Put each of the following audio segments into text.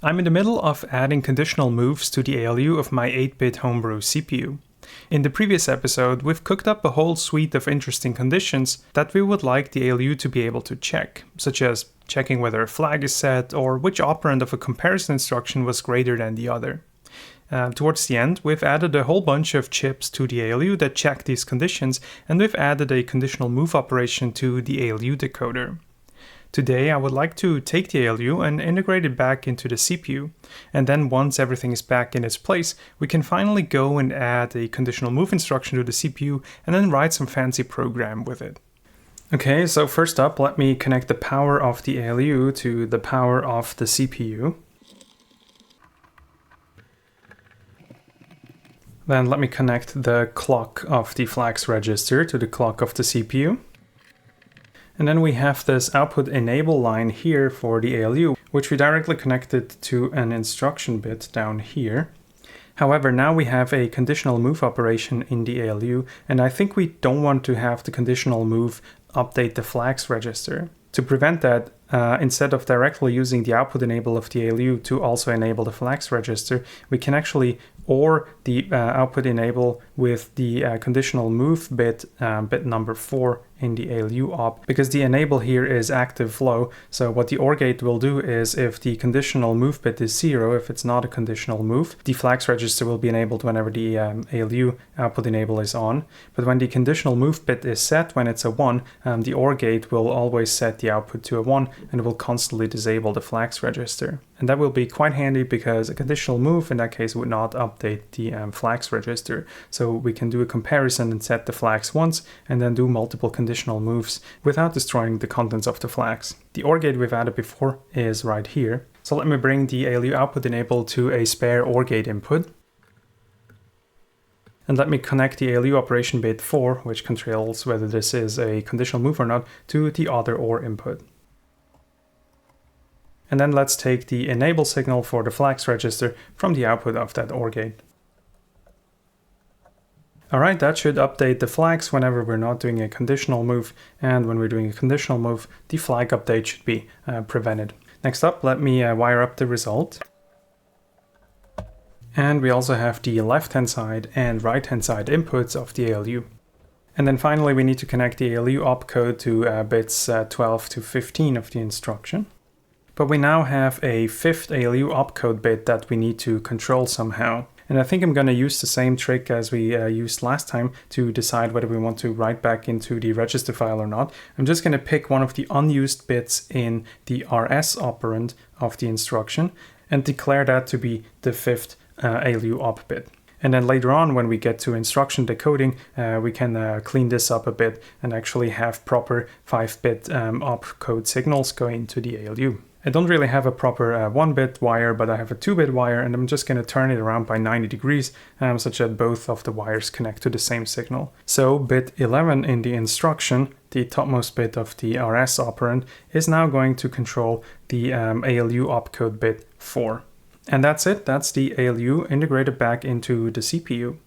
I'm in the middle of adding conditional moves to the ALU of my 8-bit homebrew CPU. In the previous episode, we've cooked up a whole suite of interesting conditions that we would like the ALU to be able to check, such as checking whether a flag is set or which operand of a comparison instruction was greater than the other. Towards the end, we've added a whole bunch of chips to the ALU that check these conditions, and we've added a conditional move operation to the ALU decoder. Today, I would like to take the ALU and integrate it back into the CPU, and then once everything is back in its place, we can finally go and add a conditional move instruction to the CPU and then write some fancy program with it. Okay, so first up, let me connect the power of the ALU to the power of the CPU. Then let me connect the clock of the flags register to the clock of the CPU. And then we have this output enable line here for the ALU, which we directly connected to an instruction bit down here. However, now we have a conditional move operation in the ALU, and I think we don't want to have the conditional move update the flags register. To prevent that, instead of directly using the output enable of the ALU to also enable the flags register, we can actually OR the output enable with the conditional move bit, bit number 4 in the ALU op, because the enable here is active low. So what the OR gate will do is if the conditional move bit is 0, if it's not a conditional move, the flags register will be enabled whenever the ALU output enable is on. But when the conditional move bit is set, when it's a 1, the OR gate will always set the output to a 1 and it will constantly disable the flags register. And that will be quite handy because a conditional move in that case would not update the flags register. So we can do a comparison and set the flags once and then do multiple conditional moves without destroying the contents of the flags. The OR gate we've added before is right here. So let me bring the ALU output enable to a spare OR gate input. And let me connect the ALU operation bit 4, which controls whether this is a conditional move or not, to the other OR input. And then let's take the enable signal for the flags register from the output of that OR gate. Alright, that should update the flags whenever we're not doing a conditional move, and when we're doing a conditional move, the flag update should be prevented. Next up, let me wire up the result. And we also have the left-hand side and right-hand side inputs of the ALU. And then finally, we need to connect the ALU opcode to bits 12 to 15 of the instruction. But we now have a 5th ALU opcode bit that we need to control somehow. And I think I'm going to use the same trick as we used last time to decide whether we want to write back into the register file or not. I'm just going to pick one of the unused bits in the RS operand of the instruction and declare that to be the 5th ALU op bit. And then later on, when we get to instruction decoding, we can clean this up a bit and actually have proper 5-bit opcode signals going to the ALU. I don't really have a proper 1-bit wire, but I have a 2-bit wire, and I'm just going to turn it around by 90 degrees such that both of the wires connect to the same signal. So bit 11 in the instruction, the topmost bit of the RS operand, is now going to control the ALU opcode bit 4. And that's it. That's the ALU integrated back into the CPU.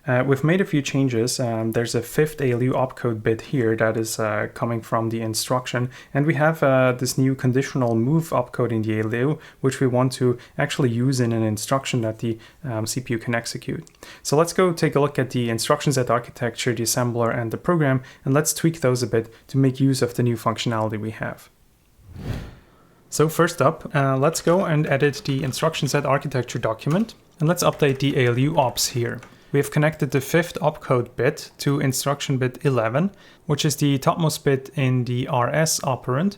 We've made a few changes. There's a 5th ALU opcode bit here that is coming from the instruction. And we have this new conditional move opcode in the ALU, which we want to actually use in an instruction that the CPU can execute. So let's go take a look at the instruction set architecture, the assembler, and the program, and let's tweak those a bit to make use of the new functionality we have. So first up, let's go and edit the instruction set architecture document, and let's update the ALU ops here. We have connected the 5th opcode bit to instruction bit 11, which is the topmost bit in the RS operand,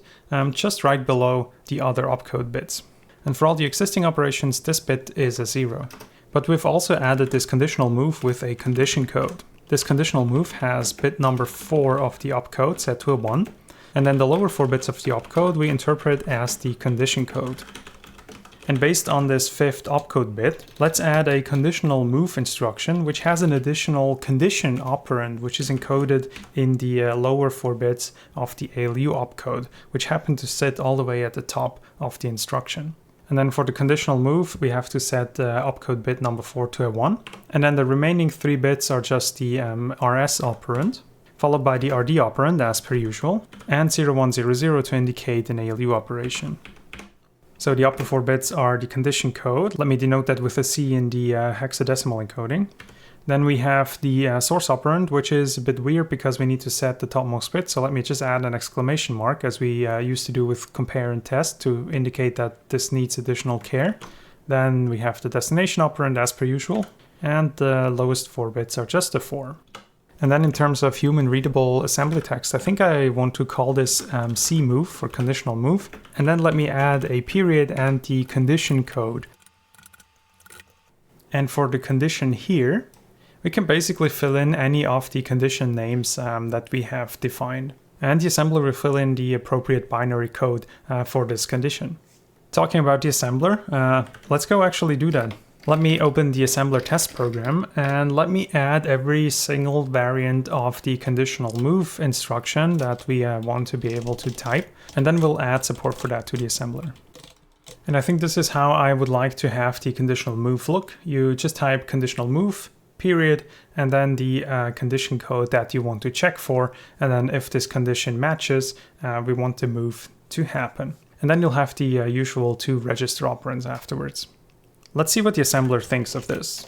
just right below the other opcode bits. And for all the existing operations, this bit is a 0. But we've also added this conditional move with a condition code. This conditional move has bit number 4 of the opcode set to a 1, and then the lower 4 bits of the opcode we interpret as the condition code. And based on this 5th opcode bit, let's add a conditional move instruction, which has an additional condition operand, which is encoded in the lower 4 bits of the ALU opcode, which happen to sit all the way at the top of the instruction. And then for the conditional move, we have to set opcode bit number 4 to a 1. And then the remaining 3 bits are just the RS operand, followed by the RD operand as per usual, and 0100 to indicate an ALU operation. So the upper 4 bits are the condition code. Let me denote that with a C in the hexadecimal encoding. Then we have the source operand, which is a bit weird because we need to set the topmost bit. So let me just add an exclamation mark, as we used to do with compare and test, to indicate that this needs additional care. Then we have the destination operand as per usual, and the lowest 4 bits are just a 4. And then in terms of human readable assembly text, I think I want to call this CMove for conditional move. And then let me add a period and the condition code. And for the condition here, we can basically fill in any of the condition names that we have defined. And the assembler will fill in the appropriate binary code for this condition. Talking about the assembler, let's go actually do that. Let me open the assembler test program and let me add every single variant of the conditional move instruction that we want to be able to type. And then we'll add support for that to the assembler. And I think this is how I would like to have the conditional move look. You just type conditional move, period, and then the condition code that you want to check for. And then if this condition matches, we want the move to happen. And then you'll have the usual 2 register operands afterwards. Let's see what the assembler thinks of this.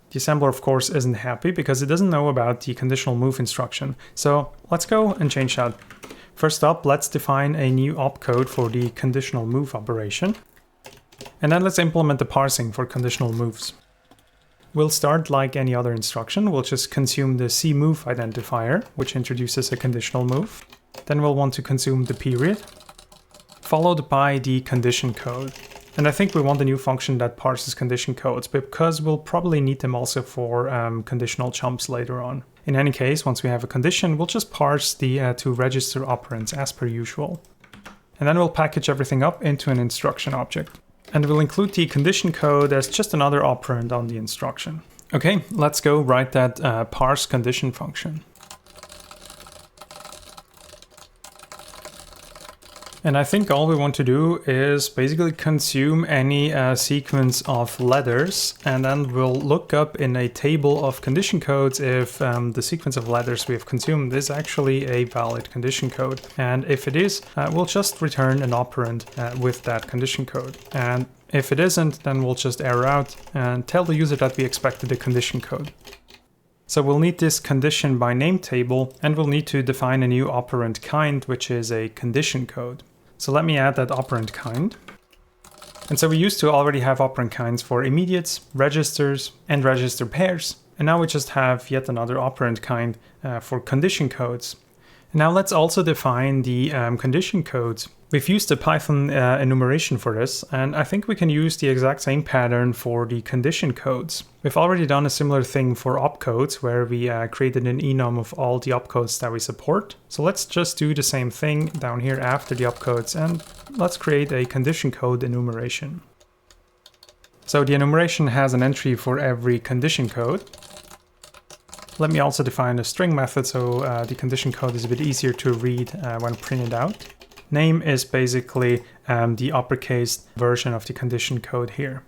The assembler, of course, isn't happy because it doesn't know about the conditional move instruction. So let's go and change that. First up, let's define a new opcode for the conditional move operation. And then let's implement the parsing for conditional moves. We'll start like any other instruction. We'll just consume the CMove identifier, which introduces a conditional move. Then we'll want to consume the period, followed by the condition code. And I think we want a new function that parses condition codes, because we'll probably need them also for conditional jumps later on. In any case, once we have a condition, we'll just parse the 2 register operands as per usual. And then we'll package everything up into an instruction object. And we'll include the condition code as just another operand on the instruction. Okay, let's go write that parse condition function. And I think all we want to do is basically consume any sequence of letters, and then we'll look up in a table of condition codes if the sequence of letters we have consumed is actually a valid condition code. And if it is, we'll just return an operand with that condition code. And if it isn't, then we'll just error out and tell the user that we expected a condition code. So we'll need this condition by name table, and we'll need to define a new operand kind, which is a condition code. So let me add that operand kind. And so we used to already have operand kinds for immediates, registers, and register pairs. And now we just have yet another operand kind for condition codes. And now let's also define the condition codes. We've used a Python enumeration for this, and I think we can use the exact same pattern for the condition codes. We've already done a similar thing for opcodes, where we created an enum of all the opcodes that we support. So let's just do the same thing down here after the opcodes, and let's create a condition code enumeration. So the enumeration has an entry for every condition code. Let me also define a string method so the condition code is a bit easier to read when printed out. Name is basically the uppercase version of the condition code here.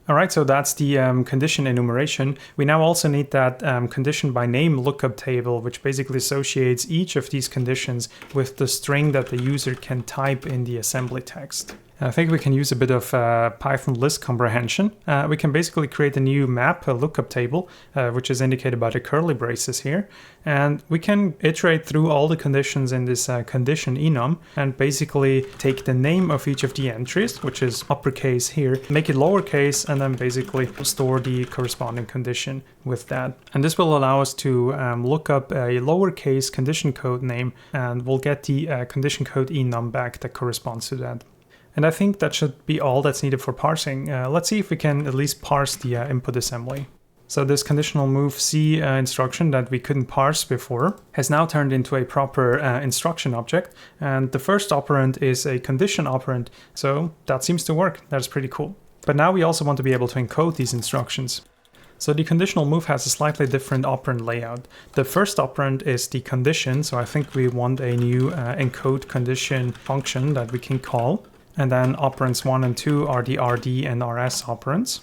All right, so that's the condition enumeration. We now also need that condition by name lookup table, which basically associates each of these conditions with the string that the user can type in the assembly text. I think we can use a bit of Python list comprehension. We can basically create a new map, a lookup table, which is indicated by the curly braces here. And we can iterate through all the conditions in this condition enum and basically take the name of each of the entries, which is uppercase here, make it lowercase, and then basically store the corresponding condition with that. And this will allow us to look up a lowercase condition code name, and we'll get the condition code enum back that corresponds to that. And I think that should be all that's needed for parsing. Let's see if we can at least parse the input assembly. So this conditional move C instruction that we couldn't parse before has now turned into a proper instruction object. And the first operand is a condition operand. So that seems to work. That's pretty cool. But now we also want to be able to encode these instructions. So the conditional move has a slightly different operand layout. The first operand is the condition. So I think we want a new encode condition function that we can call. And then operands 1 and 2 are the RD and RS operands.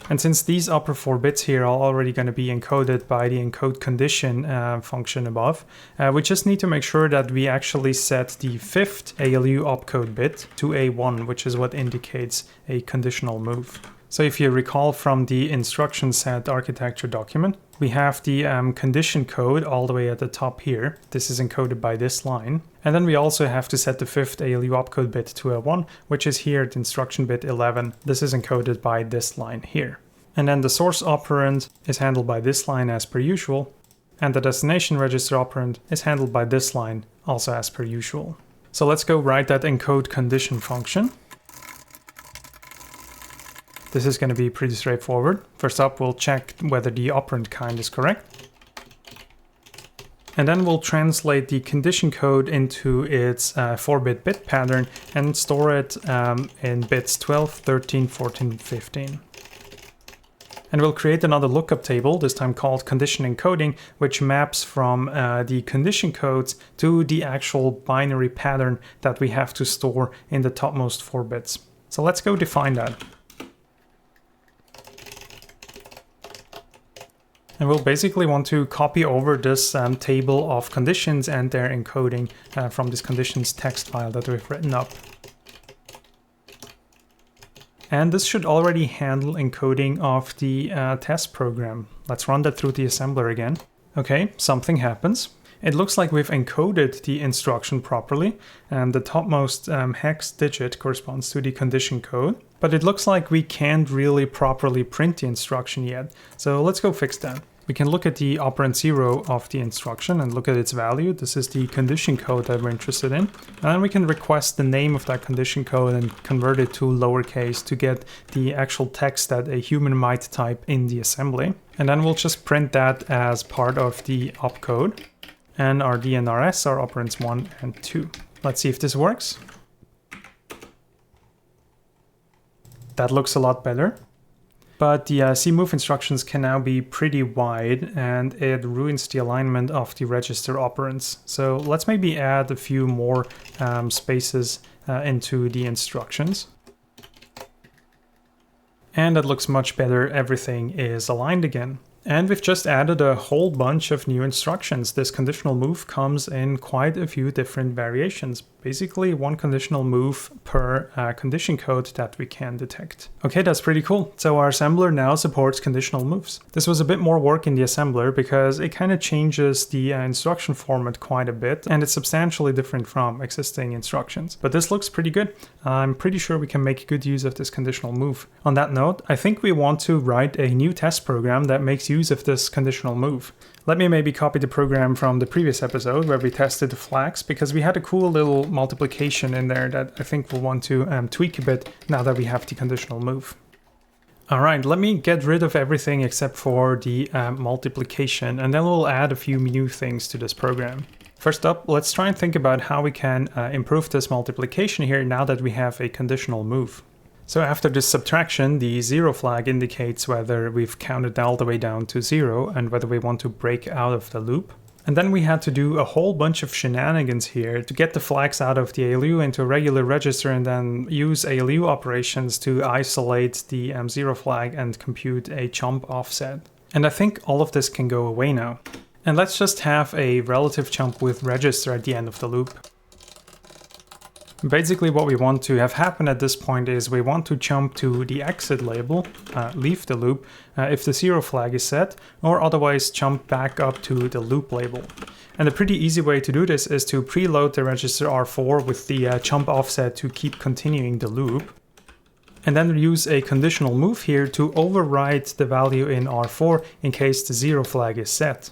And since these upper 4 bits here are already going to be encoded by the encode condition function above, we just need to make sure that we actually set the 5th ALU opcode bit to A1, which is what indicates a conditional move. So if you recall from the instruction set architecture document, we have the condition code all the way at the top here. This is encoded by this line. And then we also have to set the 5th ALU opcode bit to A1, which is here at instruction bit 11. This is encoded by this line here. And then the source operand is handled by this line as per usual. And the destination register operand is handled by this line also as per usual. So let's go write that encode condition function. This is going to be pretty straightforward. First up, we'll check whether the operand kind is correct. And then we'll translate the condition code into its 4-bit bit pattern and store it in bits 12, 13, 14, 15. And we'll create another lookup table, this time called condition encoding, which maps from the condition codes to the actual binary pattern that we have to store in the topmost 4 bits. So let's go define that. And we'll basically want to copy over this table of conditions and their encoding from this conditions text file that we've written up. And this should already handle encoding of the test program. Let's run that through the assembler again. Okay, something happens. It looks like we've encoded the instruction properly, and the topmost hex digit corresponds to the condition code. But it looks like we can't really properly print the instruction yet. So let's go fix that. We can look at the operand 0 of the instruction and look at its value. This is the condition code that we're interested in. And then we can request the name of that condition code and convert it to lowercase to get the actual text that a human might type in the assembly. And then we'll just print that as part of the opcode. And our DNRS are operands 1 and 2. Let's see if this works. That looks a lot better. But the CMove instructions can now be pretty wide, and it ruins the alignment of the register operands. So let's maybe add a few more spaces into the instructions. And that looks much better. Everything is aligned again. And we've just added a whole bunch of new instructions. This conditional move comes in quite a few different variations. Basically, one conditional move per condition code that we can detect. Okay, that's pretty cool. So our assembler now supports conditional moves. This was a bit more work in the assembler because it kind of changes the instruction format quite a bit, and it's substantially different from existing instructions. But this looks pretty good. I'm pretty sure we can make good use of this conditional move. On that note, I think we want to write a new test program that makes use of this conditional move. Let me maybe copy the program from the previous episode where we tested the flags, because we had a cool little multiplication in there that I think we'll want to tweak a bit now that we have the conditional move. All right, let me get rid of everything except for the multiplication, and then we'll add a few new things to this program. First up, let's try and think about how we can improve this multiplication here now that we have a conditional move. So after this subtraction, the 0 flag indicates whether we've counted all the way down to 0 and whether we want to break out of the loop. And then we had to do a whole bunch of shenanigans here to get the flags out of the ALU into a regular register and then use ALU operations to isolate the 0 flag and compute a jump offset. And I think all of this can go away now. And let's just have a relative jump with register at the end of the loop. Basically what we want to have happen at this point is we want to jump to the exit label, leave the loop, if the 0 flag is set, or otherwise jump back up to the loop label. And a pretty easy way to do this is to preload the register R4 with the jump offset to keep continuing the loop. And then use a conditional move here to override the value in R4 in case the 0 flag is set.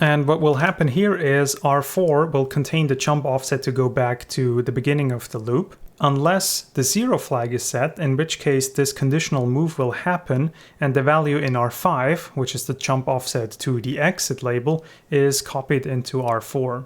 And what will happen here is R4 will contain the jump offset to go back to the beginning of the loop, unless the 0 flag is set, in which case this conditional move will happen and the value in R5, which is the jump offset to the exit label, is copied into R4.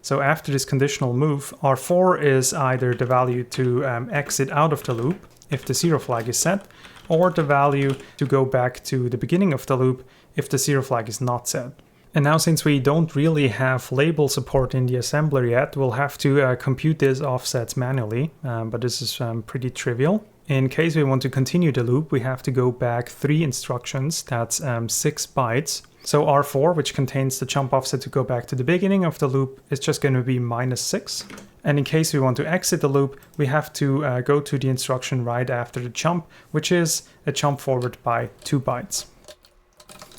So after this conditional move, R4 is either the value to exit out of the loop if the 0 flag is set, or the value to go back to the beginning of the loop if the 0 flag is not set. And now, since we don't really have label support in the assembler yet, we'll have to compute these offsets manually, but this is pretty trivial. In case we want to continue the loop, we have to go back 3 instructions, that's 6 bytes. So R4, which contains the jump offset to go back to the beginning of the loop, is just going to be -6. And in case we want to exit the loop, we have to go to the instruction right after the jump, which is a jump forward by 2 bytes.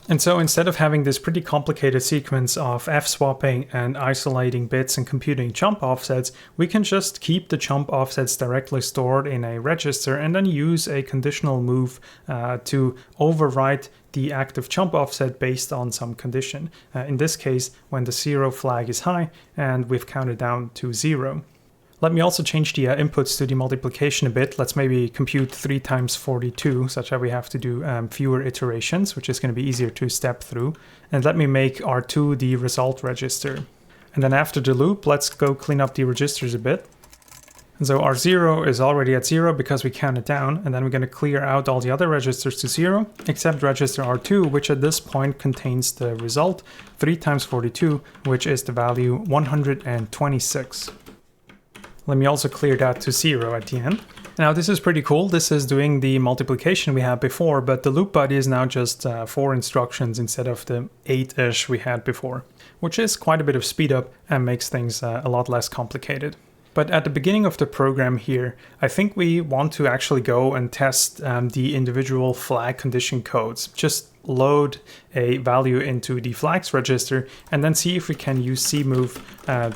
And so instead of having this pretty complicated sequence of f-swapping and isolating bits and computing jump offsets, we can just keep the jump offsets directly stored in a register and then use a conditional move to overwrite the active jump offset based on some condition. In this case, when the 0 flag is high and we've counted down to 0. Let me also change the inputs to the multiplication a bit. Let's maybe compute 3 times 42, such that we have to do fewer iterations, which is going to be easier to step through. And let me make R2 the result register. And then after the loop, let's go clean up the registers a bit. And so R0 is already at 0 because we counted down, and then we're going to clear out all the other registers to 0, except register R2, which at this point contains the result 3 times 42, which is the value 126. Let me also clear that to 0 at the end. Now this is pretty cool. This is doing the multiplication we had before, but the loop body is now just 4 instructions instead of the 8-ish we had before, which is quite a bit of speed up and makes things a lot less complicated. But at the beginning of the program here, I think we want to actually go and test the individual flag condition codes. Just load a value into the flags register and then see if we can use CMove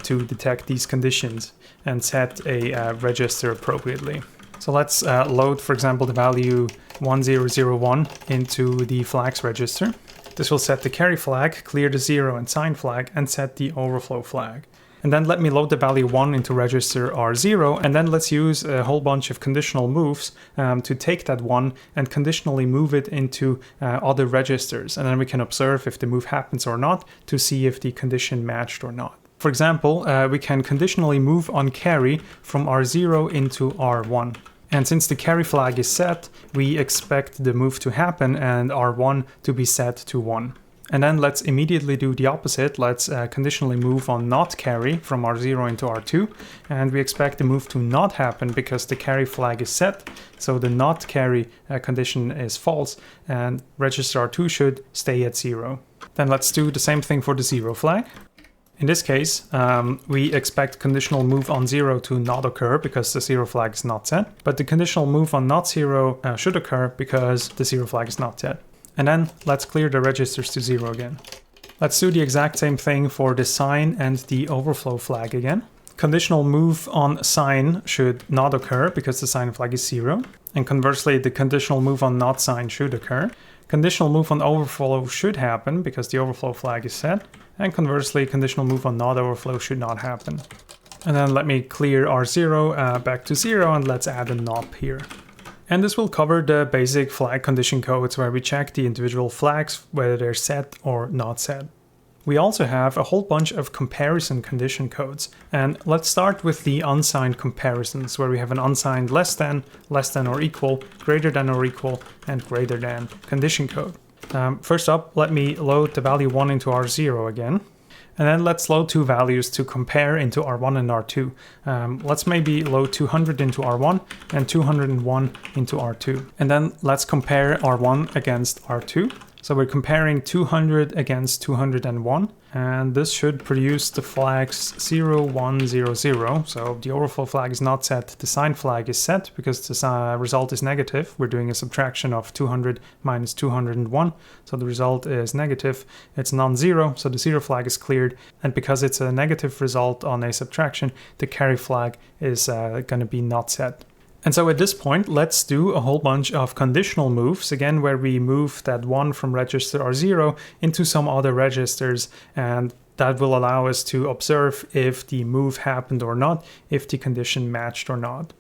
to detect these conditions and set a register appropriately. So let's load, for example, the value 1001 into the flags register. This will set the carry flag, clear the 0 and sign flag, and set the overflow flag. And then let me load the value 1 into register R0, and then let's use a whole bunch of conditional moves to take that 1 and conditionally move it into other registers. And then we can observe if the move happens or not to see if the condition matched or not. For example, we can conditionally move on carry from R0 into R1. And since the carry flag is set, we expect the move to happen and R1 to be set to 1. And then let's immediately do the opposite. Let's conditionally move on not carry from R0 into R2. And we expect the move to not happen because the carry flag is set. So the not carry condition is false and register R2 should stay at 0. Then let's do the same thing for the 0 flag. In this case, we expect conditional move on 0 to not occur because the 0 flag is not set. But the conditional move on not 0 should occur because the 0 flag is not set. And then let's clear the registers to 0 again. Let's do the exact same thing for the sign and the overflow flag again. Conditional move on sign should not occur because the sign flag is 0. And conversely, the conditional move on not sign should occur. Conditional move on overflow should happen because the overflow flag is set. And conversely, conditional move on not overflow should not happen. And then let me clear R0 back to 0 and let's add a NOP here. And this will cover the basic flag condition codes where we check the individual flags, whether they're set or not set. We also have a whole bunch of comparison condition codes. And let's start with the unsigned comparisons, where we have an unsigned less than or equal, greater than or equal, and greater than condition code. First up, let me load the value 1 into R0 again. And then let's load 2 values to compare into R1 and R2. Let's maybe load 200 into R1 and 201 into R2. And then let's compare R1 against R2. So we're comparing 200 against 201, and this should produce the flags 0, 1, 0, 0. So the overflow flag is not set, the sign flag is set because the result is negative. We're doing a subtraction of 200 minus 201, so the result is negative. It's non-zero, so the 0 flag is cleared, and because it's a negative result on a subtraction, the carry flag is going to be not set. And so at this point, let's do a whole bunch of conditional moves, again, where we move that 1 from register R0 into some other registers, and that will allow us to observe if the move happened or not, if the condition matched or not.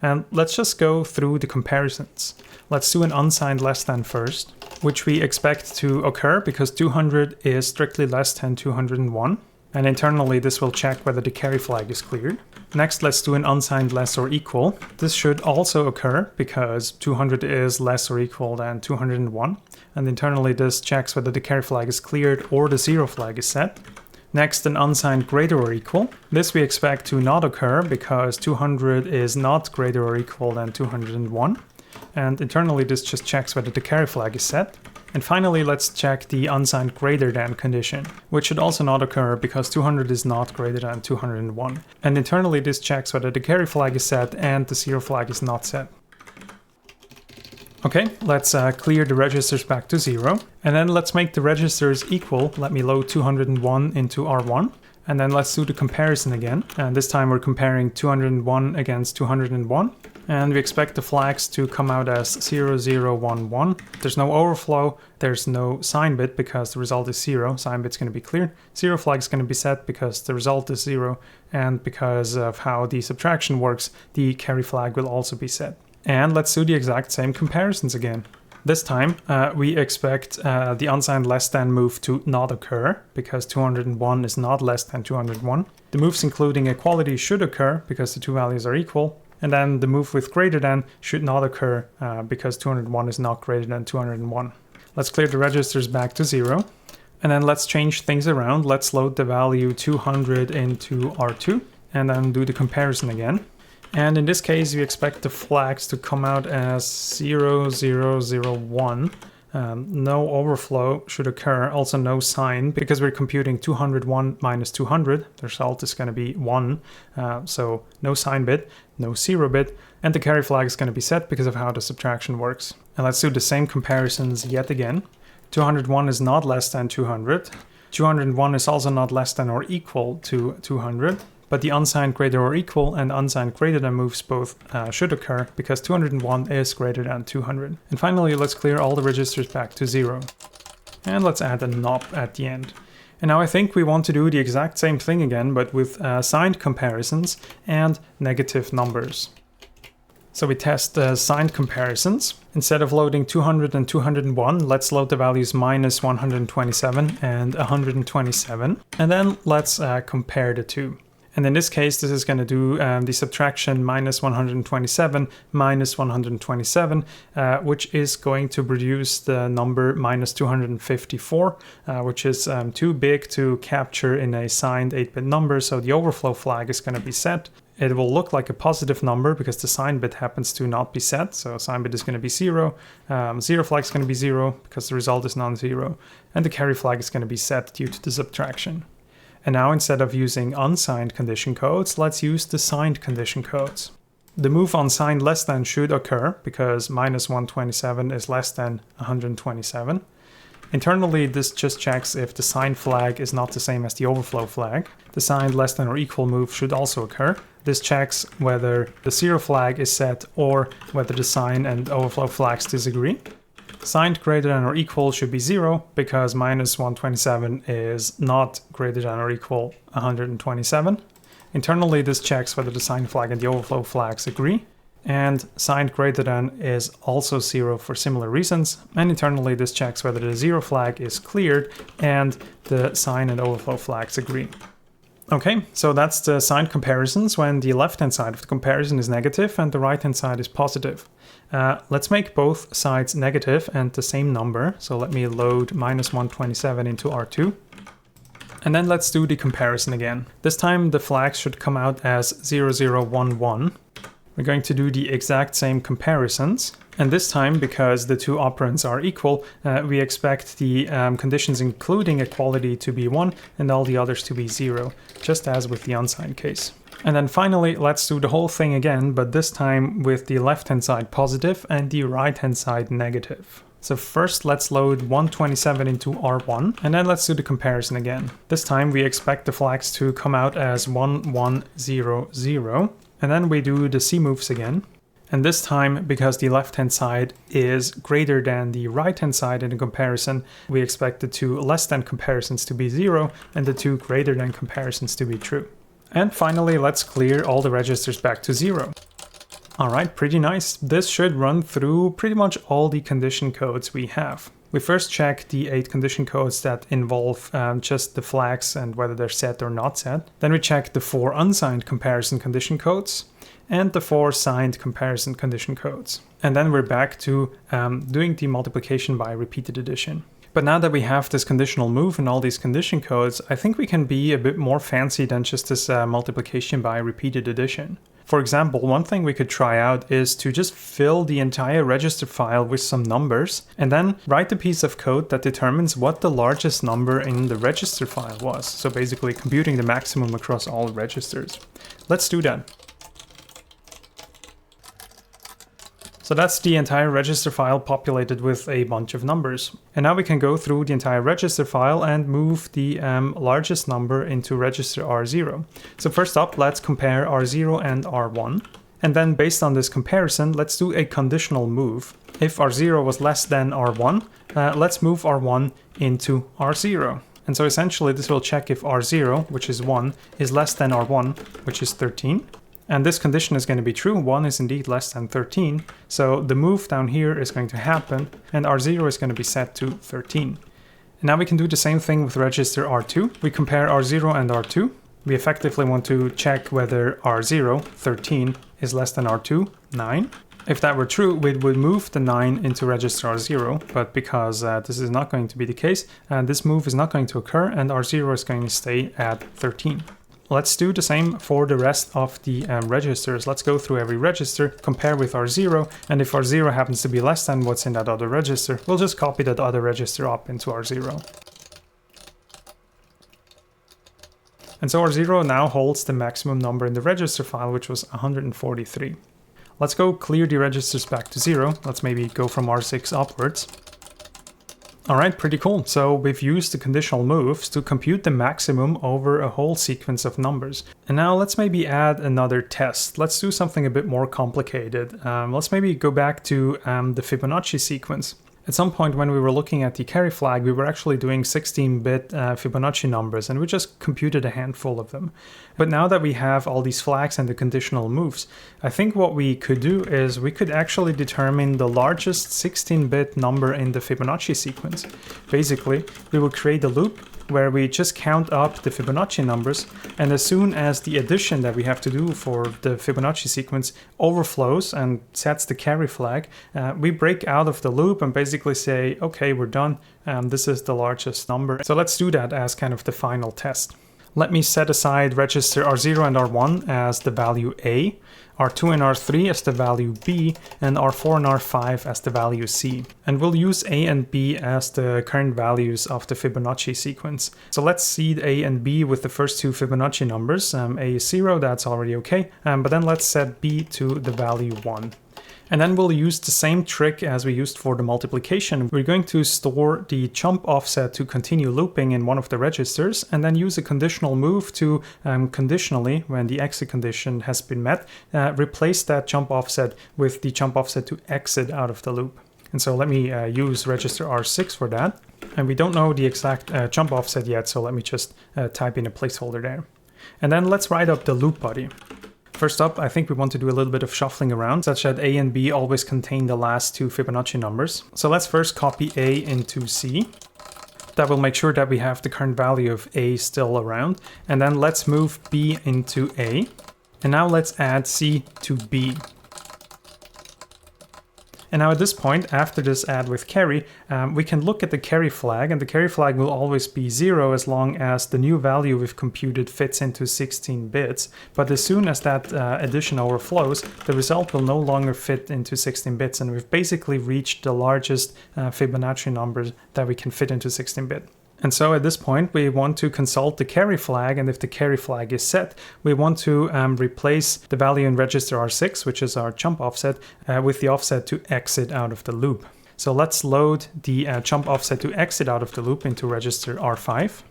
And let's just go through the comparisons. Let's do an unsigned less than first, which we expect to occur because 200 is strictly less than 201. And internally, this will check whether the carry flag is cleared. Next, let's do an unsigned less or equal. This should also occur because 200 is less or equal than 201. And internally, this checks whether the carry flag is cleared or the 0 flag is set. Next, an unsigned greater or equal. This we expect to not occur because 200 is not greater or equal than 201. And internally this just checks whether the carry flag is set. And finally, let's check the unsigned greater than condition, which should also not occur because 200 is not greater than 201. And internally this checks whether the carry flag is set and the zero flag is not set. Okay, let's clear the registers back to 0. And then let's make the registers equal. Let me load 201 into R1. And then let's do the comparison again. And this time we're comparing 201 against 201. And we expect the flags to come out as 0011. There's no overflow, there's no sign bit because the result is 0. Sign bit's going to be cleared. Zero flag is going to be set because the result is 0. And because of how the subtraction works, the carry flag will also be set. And let's do the exact same comparisons again. This time we expect the unsigned less than move to not occur because 201 is not less than 201. The moves including equality should occur because the two values are equal. And then the move with greater than should not occur because 201 is not greater than 201. Let's clear the registers back to 0. And then let's change things around. Let's load the value 200 into R2 and then do the comparison again. And in this case, we expect the flags to come out as 0001. No overflow should occur, also no sign, because we're computing 201 minus 200. The result is going to be 1, so no sign bit, no 0 bit, and the carry flag is going to be set because of how the subtraction works. And let's do the same comparisons yet again. 201 is not less than 200. 201 is also not less than or equal to 200. But the unsigned greater or equal and unsigned greater than moves both should occur because 201 is greater than 200. And finally, let's clear all the registers back to 0. And let's add a knob at the end. And now I think we want to do the exact same thing again, but with signed comparisons and negative numbers. So we test signed comparisons. Instead of loading 200 and 201, let's load the values minus 127 and 127. And then let's compare the two. And in this case, this is going to do the subtraction minus 127 minus 127, which is going to produce the number minus 254, which is too big to capture in a signed 8-bit number. So the overflow flag is going to be set. It will look like a positive number because the sign bit happens to not be set. So sign bit is going to be 0. Zero flag is going to be 0 because the result is non-zero. And the carry flag is going to be set due to the subtraction. And now instead of using unsigned condition codes, let's use the signed condition codes. The move unsigned less than should occur because minus 127 is less than 127. Internally, this just checks if the signed flag is not the same as the overflow flag. The signed less than or equal move should also occur. This checks whether the zero flag is set or whether the sign and overflow flags disagree. Signed greater than or equal should be 0 because minus 127 is not greater than or equal 127. Internally, this checks whether the signed flag and the overflow flags agree. And signed greater than is also 0 for similar reasons. And internally, this checks whether the 0 flag is cleared and the sign and overflow flags agree. Okay, so that's the signed comparisons when the left-hand side of the comparison is negative and the right-hand side is positive. Let's make both sides negative and the same number. So let me load minus 127 into R2. And then let's do the comparison again. This time the flags should come out as 0011. We're going to do the exact same comparisons. And this time, because the two operands are equal, we expect the conditions including equality to be 1 and all the others to be 0, just as with the unsigned case. And then finally, let's do the whole thing again, but this time with the left-hand side positive and the right-hand side negative. So first let's load 127 into R1, and then let's do the comparison again. This time we expect the flags to come out as 1100, and then we do the C moves again. And this time, because the left-hand side is greater than the right-hand side in the comparison, we expect the two less than comparisons to be 0 and the two greater than comparisons to be true. And finally, let's clear all the registers back to 0. Alright, pretty nice. This should run through pretty much all the condition codes we have. We first check the 8 condition codes that involve just the flags and whether they're set or not set. Then we check the 4 unsigned comparison condition codes and the 4 signed comparison condition codes. And then we're back to doing the multiplication by repeated addition. But now that we have this conditional move and all these condition codes, I think we can be a bit more fancy than just this multiplication by repeated addition. For example, one thing we could try out is to just fill the entire register file with some numbers and then write a piece of code that determines what the largest number in the register file was. So basically computing the maximum across all registers. Let's do that. So that's the entire register file populated with a bunch of numbers. And now we can go through the entire register file and move the largest number into register R0. So first up, let's compare R0 and R1. And then based on this comparison, let's do a conditional move. If R0 was less than R1, let's move R1 into R0. And so essentially this will check if R0, which is 1, is less than R1, which is 13. And this condition is going to be true. 1 is indeed less than 13. So the move down here is going to happen and R0 is going to be set to 13. And now we can do the same thing with register R2. We compare R0 and R2. We effectively want to check whether R0, 13, is less than R2, 9. If that were true, we would move the 9 into register R0, but because this is not going to be the case, this move is not going to occur and R0 is going to stay at 13. Let's do the same for the rest of the registers. Let's go through every register, compare with R0, and if R0 happens to be less than what's in that other register, we'll just copy that other register up into R0. And so R0 now holds the maximum number in the register file, which was 143. Let's go clear the registers back to 0. Let's maybe go from R6 upwards. Alright, pretty cool. So we've used the conditional moves to compute the maximum over a whole sequence of numbers. And now let's maybe add another test. Let's do something a bit more complicated. Let's maybe go back to the Fibonacci sequence. At some point when we were looking at the carry flag, we were actually doing 16-bit Fibonacci numbers, and we just computed a handful of them. But now that we have all these flags and the conditional moves, I think what we could do is we could actually determine the largest 16-bit number in the Fibonacci sequence. Basically, we will create a loop where we just count up the Fibonacci numbers, and as soon as the addition that we have to do for the Fibonacci sequence overflows and sets the carry flag, we break out of the loop and basically say, okay, we're done, this is the largest number. So let's do that as kind of the final test. Let me set aside register R0 and R1 as the value A, R2 and R3 as the value B, and R4 and R5 as the value C. And we'll use A and B as the current values of the Fibonacci sequence. So let's seed A and B with the first two Fibonacci numbers. A is 0, that's already okay, but then let's set B to the value 1. And then we'll use the same trick as we used for the multiplication. We're going to store the jump offset to continue looping in one of the registers, and then use a conditional move to conditionally, when the exit condition has been met, replace that jump offset with the jump offset to exit out of the loop. And so let me use register R6 for that. And we don't know the exact jump offset yet, so let me just type in a placeholder there. And then let's write up the loop body. First up, I think we want to do a little bit of shuffling around, such that A and B always contain the last two Fibonacci numbers. So let's first copy A into C. That will make sure that we have the current value of A still around. And then let's move B into A. And now let's add C to B. And now at this point, after this add with carry, we can look at the carry flag, and the carry flag will always be 0 as long as the new value we've computed fits into 16 bits. But as soon as that addition overflows, the result will no longer fit into 16 bits, and we've basically reached the largest Fibonacci numbers that we can fit into 16-bit. And so at this point, we want to consult the carry flag, and if the carry flag is set, we want to replace the value in register R6, which is our jump offset, with the offset to exit out of the loop. So let's load the jump offset to exit out of the loop into register R5.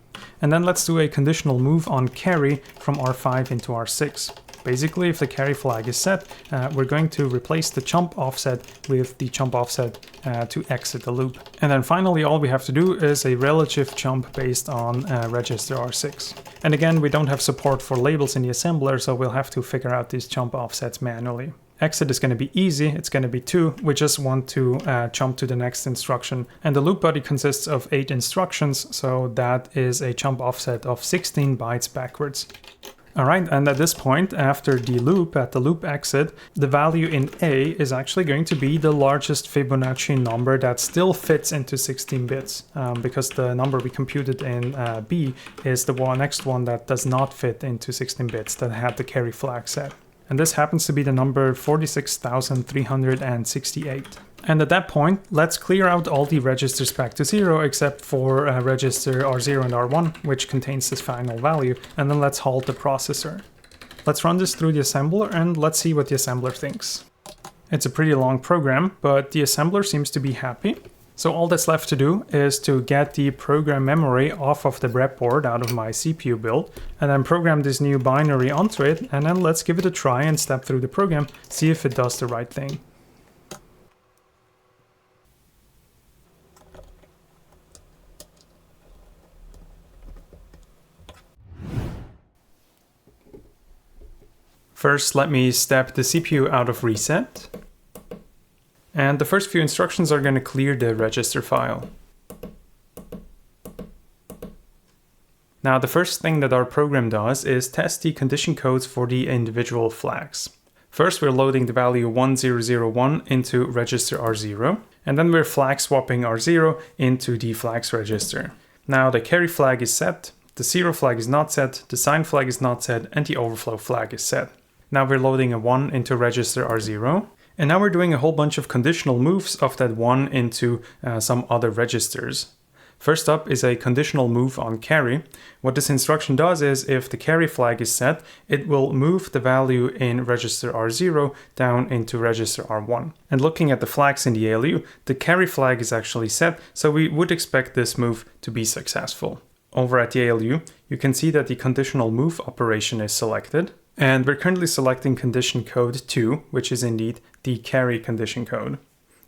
And then let's do a conditional move on carry from R5 into R6. Basically, if the carry flag is set, we're going to replace the jump offset with the jump offset to exit the loop. And then finally, all we have to do is a relative jump based on register R6. And again, we don't have support for labels in the assembler, so we'll have to figure out these jump offsets manually. Exit is going to be easy, it's going to be 2. We just want to jump to the next instruction. And the loop body consists of 8 instructions, so that is a jump offset of 16 bytes backwards. Alright, and at this point, after the loop, at the loop exit, the value in A is actually going to be the largest Fibonacci number that still fits into 16 bits, because the number we computed in B is the next one that does not fit into 16 bits, that had the carry flag set. And this happens to be the number 46,368. And at that point, let's clear out all the registers back to 0 except for register R0 and R1, which contains this final value, and then let's halt the processor. Let's run this through the assembler and let's see what the assembler thinks. It's a pretty long program, but the assembler seems to be happy. So all that's left to do is to get the program memory off of the breadboard out of my CPU build, and then program this new binary onto it, and then let's give it a try and step through the program, see if it does the right thing. First, let me step the CPU out of reset. And the first few instructions are going to clear the register file. Now, the first thing that our program does is test the condition codes for the individual flags. First, we're loading the value 1001 into register R0, and then we're flag swapping R0 into the flags register. Now, the carry flag is set, the 0 flag is not set, the sign flag is not set, and the overflow flag is set. Now we're loading a 1 into register R0, and now we're doing a whole bunch of conditional moves of that 1 into some other registers. First up is a conditional move on carry. What this instruction does is if the carry flag is set, it will move the value in register R0 down into register R1. And looking at the flags in the ALU, the carry flag is actually set, so we would expect this move to be successful. Over at the ALU, you can see that the conditional move operation is selected. And we're currently selecting condition code 2, which is indeed the carry condition code.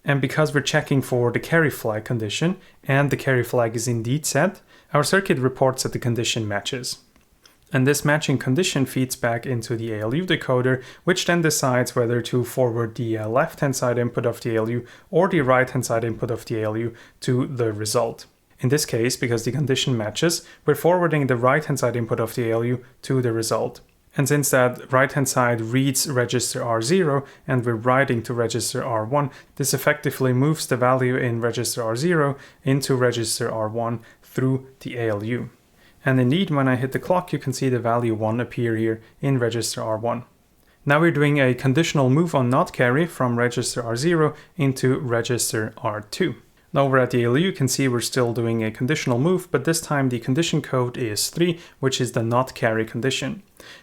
And because we're checking for the carry flag condition, and the carry flag is indeed set, our circuit reports that the condition matches. And this matching condition feeds back into the ALU decoder, which then decides whether to forward the left-hand side input of the ALU or the right-hand side input of the ALU to the result. In this case, because the condition matches, we're forwarding the right-hand side input of the ALU to the result. And since that right-hand side reads register R0 and we're writing to register R1, this effectively moves the value in register R0 into register R1 through the ALU. And indeed, when I hit the clock, you can see the value 1 appear here in register R1. Now we're doing a conditional move on not carry from register R0 into register R2. Now over at the ALU, you can see we're still doing a conditional move, but this time the condition code is 3, which is the not carry condition.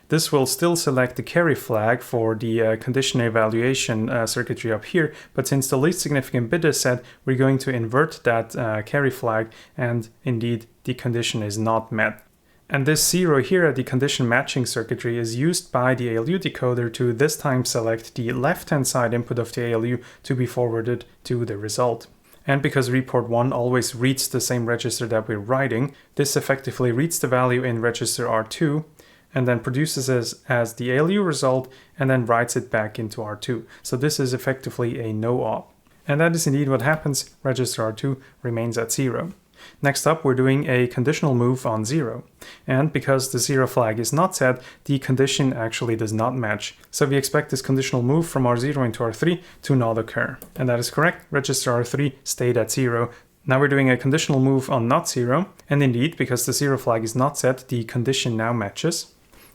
This will still select the carry flag for the condition evaluation circuitry up here, but since the least significant bit is set, we're going to invert that carry flag, and indeed the condition is not met. And this 0 here at the condition matching circuitry is used by the ALU decoder to this time select the left-hand side input of the ALU to be forwarded to the result. And because report 1 always reads the same register that we're writing, this effectively reads the value in register R2 and then produces it as the ALU result and then writes it back into R2. So this is effectively a no-op. And that is indeed what happens. Register R2 remains at 0. Next up, we're doing a conditional move on 0. And because the 0 flag is not set, the condition actually does not match. So we expect this conditional move from R0 into R3 to not occur. And that is correct. Register R3 stayed at 0. Now we're doing a conditional move on not 0. And indeed, because the 0 flag is not set, the condition now matches.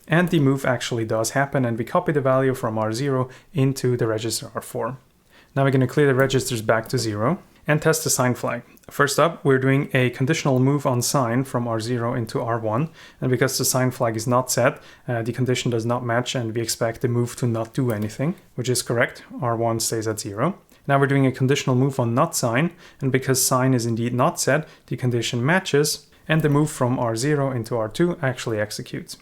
And the move actually does happen, and we copy the value from R0 into the register R4. Now we're going to clear the registers back to 0 and test the sign flag. First up, we're doing a conditional move on sign from R0 into R1, and because the sign flag is not set, the condition does not match, and we expect the move to not do anything, which is correct. R1 stays at 0. Now we're doing a conditional move on not sign, and because sign is indeed not set, the condition matches, and the move from R0 into R2 actually executes.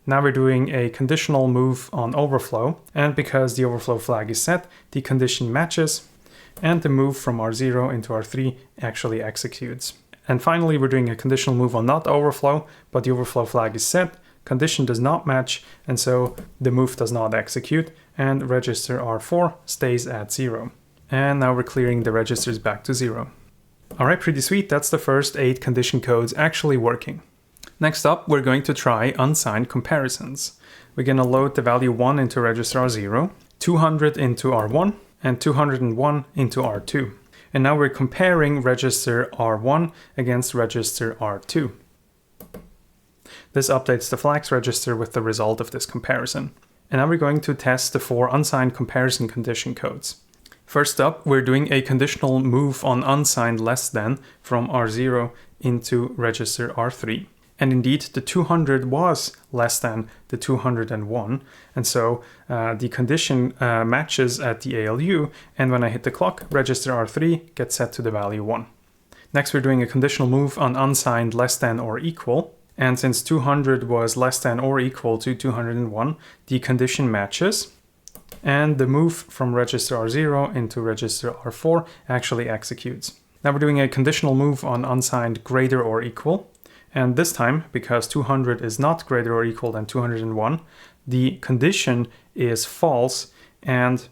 Now we're doing a conditional move on overflow, and because the overflow flag is set, the condition matches, and the move from R0 into R3 actually executes. And finally, we're doing a conditional move on not overflow, but the overflow flag is set, condition does not match, and so the move does not execute, and register R4 stays at 0. And now we're clearing the registers back to 0. Alright, pretty sweet. That's the first 8 condition codes actually working. Next up, we're going to try unsigned comparisons. We're going to load the value 1 into register R0, 200 into R1, and 201 into R2. And now we're comparing register R1 against register R2. This updates the flags register with the result of this comparison. And now we're going to test the 4 unsigned comparison condition codes. First up, we're doing a conditional move on unsigned less than from R0 into register R3. And indeed, the 200 was less than the 201. And so the condition matches at the ALU. And when I hit the clock, register R3 gets set to the value 1. Next, we're doing a conditional move on unsigned less than or equal. And since 200 was less than or equal to 201, the condition matches. And the move from register R0 into register R4 actually executes. Now we're doing a conditional move on unsigned greater or equal. And this time, because 200 is not greater or equal than 201, the condition is false and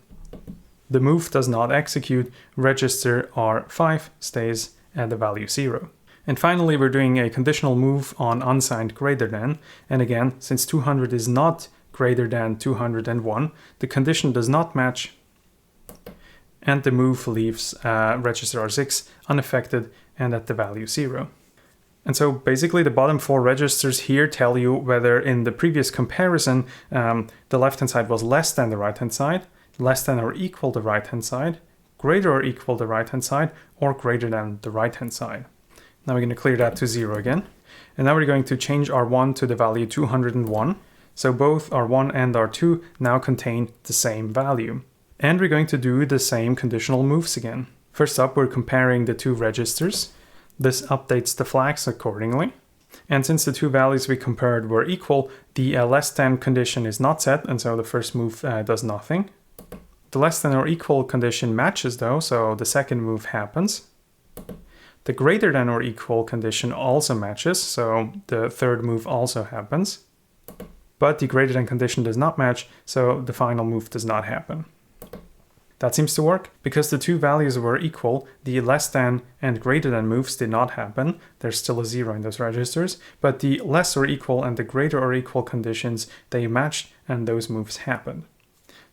the move does not execute. Register R5 stays at the value 0. And finally, we're doing a conditional move on unsigned greater than. And again, since 200 is not greater than 201, the condition does not match and the move leaves register R6 unaffected and at the value 0. And so basically the bottom 4 registers here tell you whether in the previous comparison the left-hand side was less than the right-hand side, less than or equal the right-hand side, greater or equal the right-hand side, or greater than the right-hand side. Now we're going to clear that to 0 again. And now we're going to change R1 to the value 201. So both R1 and R2 now contain the same value. And we're going to do the same conditional moves again. First up, we're comparing the 2 registers. This updates the flags accordingly. And since the 2 values we compared were equal, the less than condition is not set, and so the first move does nothing. The less than or equal condition matches though, so the second move happens. The greater than or equal condition also matches, so the third move also happens. But the greater than condition does not match, so the final move does not happen. That seems to work. Because the 2 values were equal, the less than and greater than moves did not happen. There's still a 0 in those registers, but the less or equal and the greater or equal conditions, they matched and those moves happened.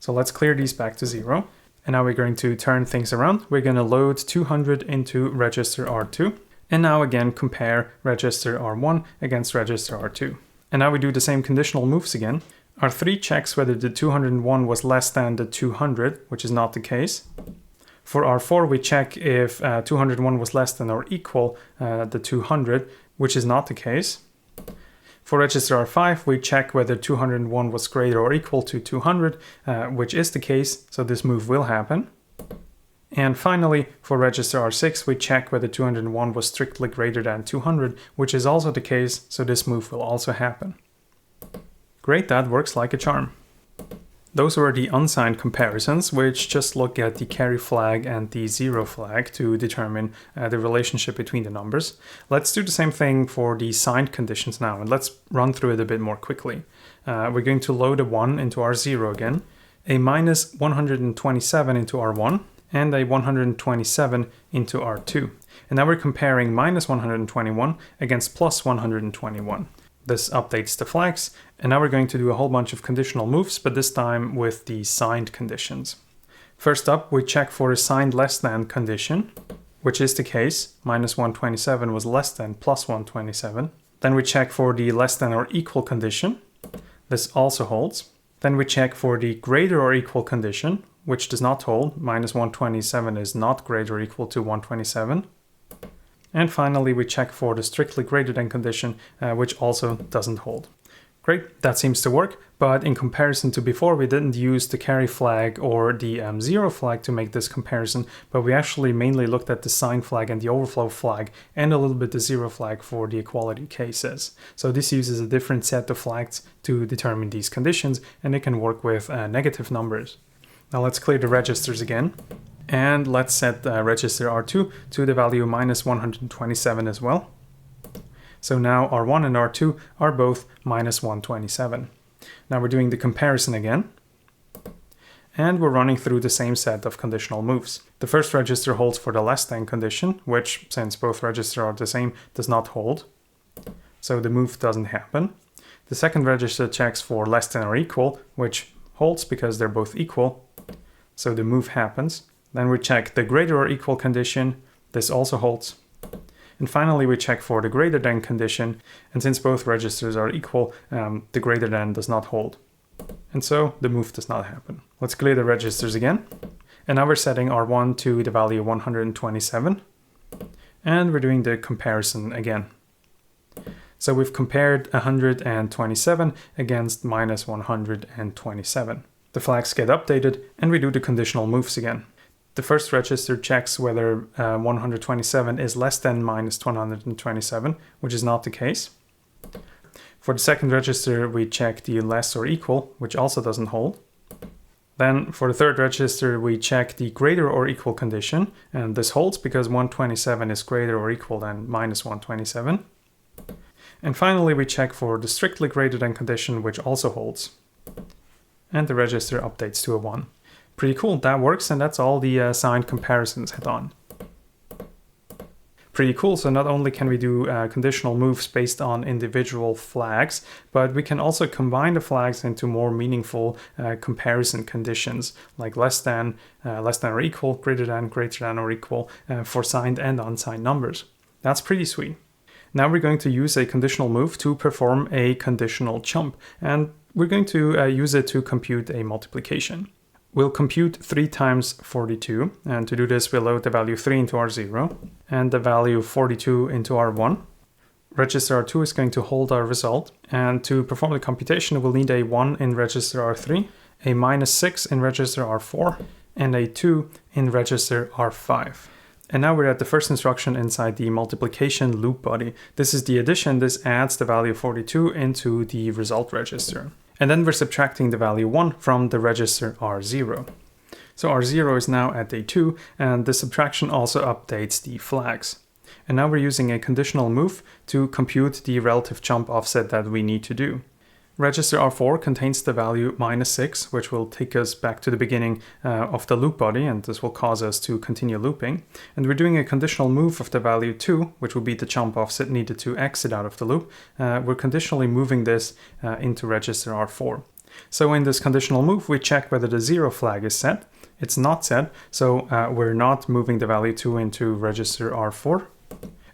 So let's clear these back to 0. And now we're going to turn things around. We're going to load 200 into register R2. And now again compare register R1 against register R2. And now we do the same conditional moves again. R3 checks whether the 201 was less than the 200, which is not the case. For R4, we check if 201 was less than or equal the 200, which is not the case. For register R5, we check whether 201 was greater or equal to 200, which is the case, so this move will happen. And finally, for register R6, we check whether 201 was strictly greater than 200, which is also the case, so this move will also happen. Great, that works like a charm. Those were the unsigned comparisons, which just look at the carry flag and the 0 flag to determine the relationship between the numbers. Let's do the same thing for the signed conditions now, and let's run through it a bit more quickly. We're going to load a 1 into R0 again, a minus 127 into R1, and a 127 into R2. And now we're comparing minus 121 against plus 121. This updates the flags, and now we're going to do a whole bunch of conditional moves, but this time with the signed conditions. First up, we check for a signed less than condition, which is the case. Minus 127 was less than plus 127. Then we check for the less than or equal condition. This also holds. Then we check for the greater or equal condition, which does not hold. Minus 127 is not greater or equal to 127. And finally, we check for the strictly greater than condition, which also doesn't hold. Great, that seems to work, but in comparison to before, we didn't use the carry flag or the 0 flag to make this comparison, but we actually mainly looked at the sign flag and the overflow flag, and a little bit the 0 flag for the equality cases. So this uses a different set of flags to determine these conditions, and it can work with negative numbers. Now let's clear the registers again. And let's set register R2 to the value minus 127 as well. So now R1 and R2 are both minus 127. Now we're doing the comparison again. And we're running through the same set of conditional moves. The first register holds for the less than condition, which, since both registers are the same, does not hold. so the move doesn't happen. The second register checks for less than or equal, which holds because they're both equal, so the move happens. Then we check the greater or equal condition, this also holds. And finally we check for the greater than condition, and since both registers are equal, the greater than does not hold. And so the move does not happen. Let's clear the registers again. And now we're setting R1 to the value 127. And we're doing the comparison again. So we've compared 127 against minus 127. The flags get updated and we do the conditional moves again. The first register checks whether 127 is less than minus 127, which is not the case. For the second register, we check the less or equal, which also doesn't hold. Then for the third register, we check the greater or equal condition, and this holds because 127 is greater or equal than minus 127. And finally, we check for the strictly greater than condition, which also holds. And the register updates to a 1. Pretty cool, that works, and that's all the signed comparisons head on. Pretty cool, so not only can we do conditional moves based on individual flags, but we can also combine the flags into more meaningful comparison conditions, like less than or equal, greater than or equal, for signed and unsigned numbers. That's pretty sweet. Now we're going to use a conditional move to perform a conditional jump, and we're going to use it to compute a multiplication. We'll compute 3 times 42, and to do this we'll load the value 3 into R0 and the value 42 into R1. Register R2 is going to hold our result, and to perform the computation we'll need a 1 in register R3, a minus 6 in register R4, and a 2 in register R5. And now we're at the first instruction inside the multiplication loop body. This is the addition. This adds the value 42 into the result register. And then we're subtracting the value 1 from the register R0. So R0 is now at a 2, and the subtraction also updates the flags. And now we're using a conditional move to compute the relative jump offset that we need to do. Register R4 contains the value minus 6, which will take us back to the beginning of the loop body, and this will cause us to continue looping. And we're doing a conditional move of the value 2, which will be the jump offset needed to exit out of the loop. We're conditionally moving this into register R4. So in this conditional move, we check whether the 0 flag is set. It's not set, so we're not moving the value 2 into register R4.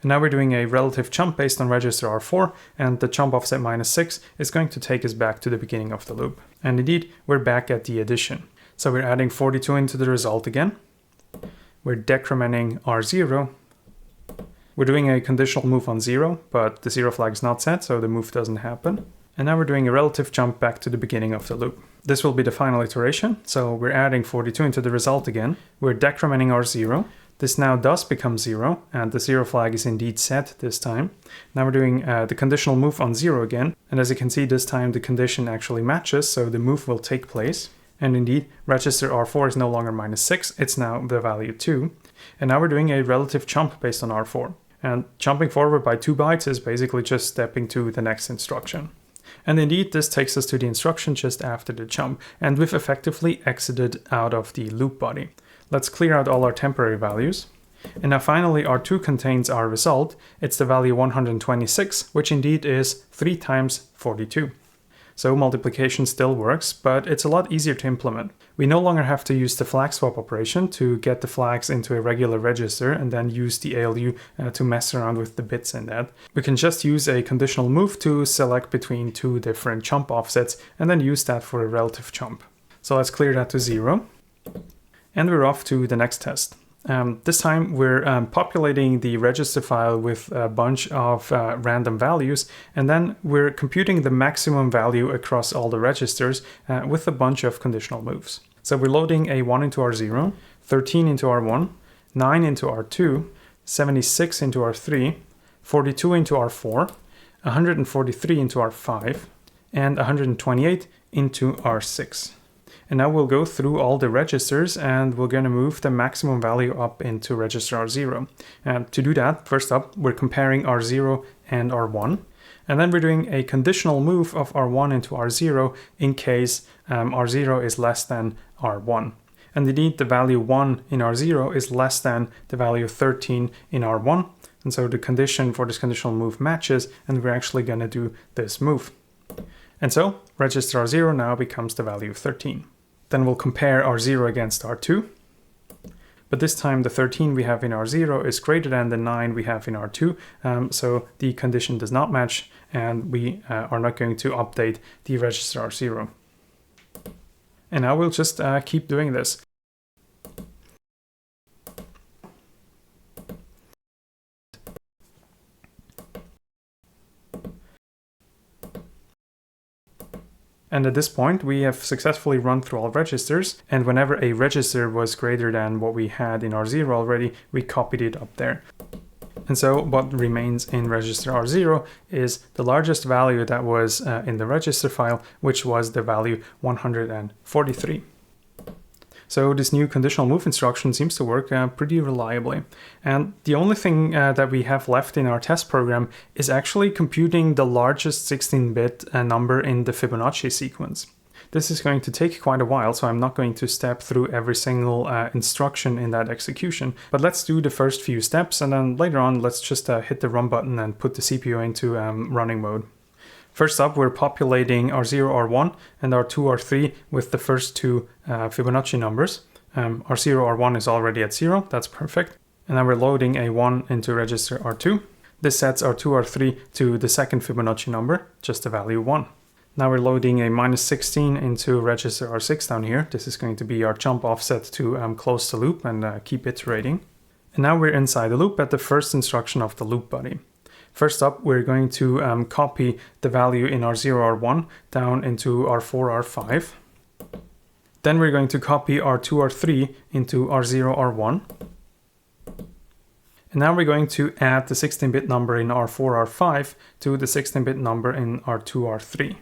And now we're doing a relative jump based on register R4, and the jump offset minus 6 is going to take us back to the beginning of the loop. And indeed, we're back at the addition. So we're adding 42 into the result again. We're decrementing R0. We're doing a conditional move on 0, but the 0 flag is not set, so the move doesn't happen. And now we're doing a relative jump back to the beginning of the loop. This will be the final iteration, so we're adding 42 into the result again. We're decrementing R0. This now does become 0, and the 0 flag is indeed set this time. Now we're doing the conditional move on 0 again, and as you can see this time the condition actually matches, so the move will take place. And indeed, register R4 is no longer minus 6, it's now the value 2. And now we're doing a relative jump based on R4. And jumping forward by 2 bytes is basically just stepping to the next instruction. And indeed, this takes us to the instruction just after the jump, and we've effectively exited out of the loop body. Let's clear out all our temporary values. And now finally R2 contains our result. It's the value 126, which indeed is 3 times 42. So multiplication still works, but it's a lot easier to implement. We no longer have to use the flag swap operation to get the flags into a regular register and then use the ALU to mess around with the bits in that. We can just use a conditional move to select between 2 different jump offsets and then use that for a relative jump. So let's clear that to 0. And we're off to the next test. This time we're populating the register file with a bunch of random values, and then we're computing the maximum value across all the registers with a bunch of conditional moves. So we're loading a 1 into R0, 13 into R1, 9 into R2, 76 into R3, 42 into R4, 143 into R5, and 128 into R6. And now we'll go through all the registers and we're going to move the maximum value up into register R0. And to do that, first up, we're comparing R0 and R1. And then we're doing a conditional move of R1 into R0 in case R0 is less than R1. And indeed, the value 1 in R0 is less than the value 13 in R1. And so the condition for this conditional move matches, and we're actually going to do this move. And so register R0 now becomes the value of 13. Then we'll compare R0 against R2. But this time the 13 we have in R0 is greater than the 9 we have in R2. So the condition does not match, and we are not going to update the register R0. And now we'll just keep doing this. And at this point, we have successfully run through all registers, and whenever a register was greater than what we had in R0 already, we copied it up there. And so what remains in register R0 is the largest value that was in the register file, which was the value 143. So this new conditional move instruction seems to work pretty reliably. And the only thing that we have left in our test program is actually computing the largest 16-bit number in the Fibonacci sequence. This is going to take quite a while, so I'm not going to step through every single instruction in that execution. But let's do the first few steps, and then later on, let's just hit the run button and put the CPU into running mode. First up, we're populating R0, R1, and R2, R3 with the first two Fibonacci numbers. R0, R1 is already at 0, that's perfect. And now we're loading a 1 into register R2. This sets R2, R3 to the second Fibonacci number, just the value 1. Now we're loading a -16 into register R6 down here. This is going to be our jump offset to close the loop and keep iterating. And now we're inside the loop at the first instruction of the loop body. First up, we're going to copy the value in R0, R1 down into R4, R5. Then we're going to copy R2, R3 into R0, R1. And now we're going to add the 16-bit number in R4, R5 to the 16-bit number in R2, R3.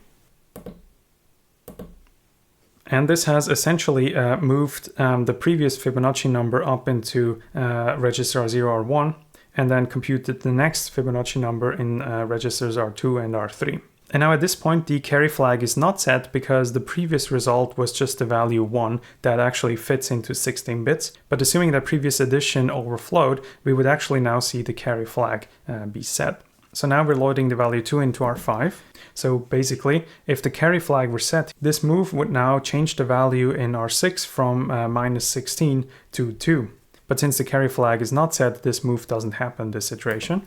And this has essentially moved the previous Fibonacci number up into register R0, R1, and then computed the next Fibonacci number in registers R2 and R3. And now at this point, the carry flag is not set because the previous result was just the value 1 that actually fits into 16 bits. But assuming that previous addition overflowed, we would actually now see the carry flag be set. So now we're loading the value 2 into R5. So basically, if the carry flag were set, this move would now change the value in R6 from -16 to 2. But since the carry flag is not set, this move doesn't happen this iteration.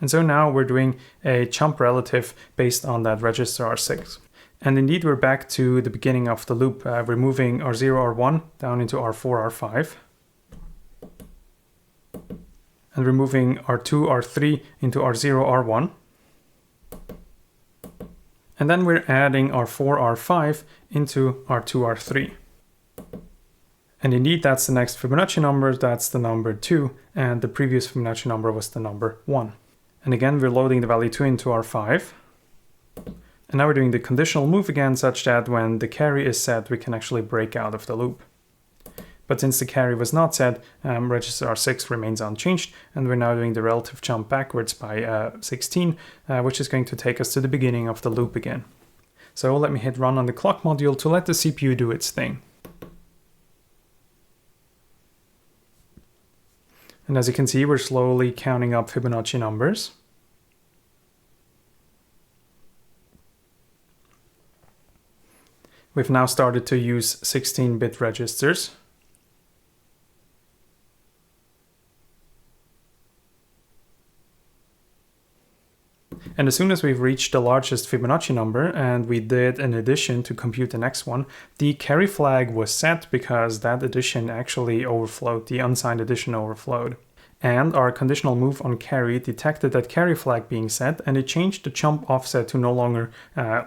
And so now we're doing a jump relative based on that register R6. And indeed, we're back to the beginning of the loop. We're moving R0, R1 down into R4, R5. And we're moving R2, R3 into R0, R1. And then we're adding R4, R5 into R2, R3. And indeed, that's the next Fibonacci number, that's the number 2, and the previous Fibonacci number was the number 1. And again, we're loading the value 2 into R5. And now we're doing the conditional move again, such that when the carry is set, we can actually break out of the loop. But since the carry was not set, register R6 remains unchanged, and we're now doing the relative jump backwards by 16, which is going to take us to the beginning of the loop again. So let me hit run on the clock module to let the CPU do its thing. And as you can see, we're slowly counting up Fibonacci numbers. We've now started to use 16-bit registers. And as soon as we've reached the largest Fibonacci number and we did an addition to compute the next one, the carry flag was set because that addition actually overflowed, the unsigned addition overflowed. And our conditional move on carry detected that carry flag being set, and it changed the jump offset to no longer